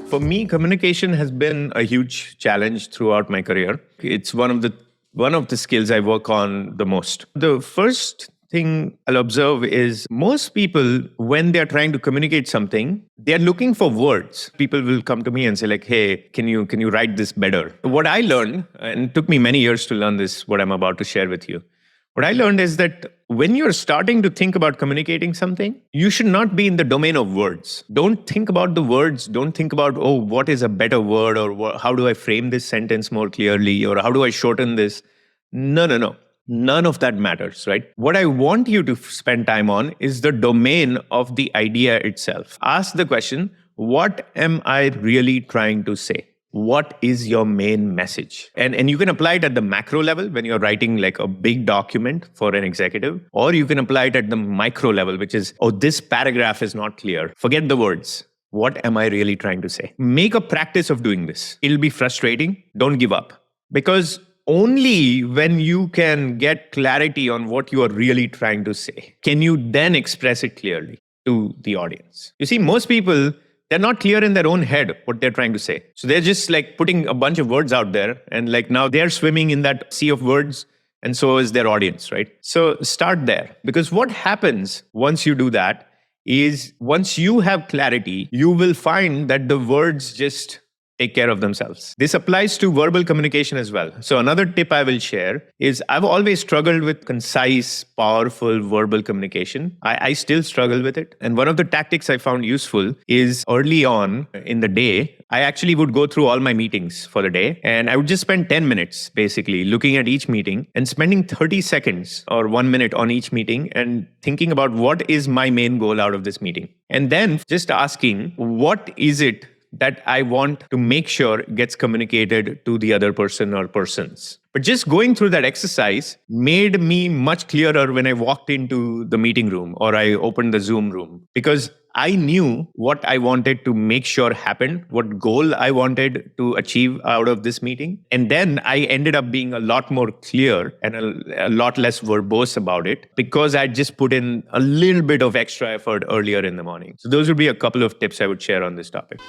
For me, communication has been a huge challenge throughout my career. It's one of the skills I work on the most. The first thing I'll observe is most people, when they're trying to communicate something, they're looking for words. People will come to me and say, like, hey, can you write this better? What I learned, and it took me many years to learn this, what I'm about to share with you. What I learned is that when you're starting to think about communicating something, you should not be in the domain of words. Don't think about the words. Don't think about, oh, what is a better word, or how do I frame this sentence more clearly, or how do I shorten this? No, no, no. None of that matters, right? What I want you to spend time on is the domain of the idea itself. Ask the question, what am I really trying to say? What is your main message? And you can apply it at the macro level when you're writing like a big document for an executive, or you can apply it at the micro level, which is, oh, this paragraph is not clear. Forget the words. What am I really trying to say? Make a practice of doing this. It'll be frustrating. Don't give up. Because only when you can get clarity on what you are really trying to say, can you then express it clearly to the audience. You see, most people, they're not clear in their own head what they're trying to say. So they're just like putting a bunch of words out there, and like now they're swimming in that sea of words, and so is their audience, right? So start there, because what happens once you do that is once you have clarity, you will find that the words just take care of themselves. This applies to verbal communication as well. So another tip I will share is I've always struggled with concise, powerful verbal communication. I still struggle with it. And one of the tactics I found useful is early on in the day, I actually would go through all my meetings for the day, and I would just spend 10 minutes basically looking at each meeting and spending 30 seconds or 1 minute on each meeting and thinking about what is my main goal out of this meeting. And then just asking, what is it that I want to make sure gets communicated to the other person or persons. But just going through that exercise made me much clearer when I walked into the meeting room or I opened the Zoom room, because I knew what I wanted to make sure happened, what goal I wanted to achieve out of this meeting. And then I ended up being a lot more clear and a lot less verbose about it, because I just put in a little bit of extra effort earlier in the morning. So those would be a couple of tips I would share on this topic.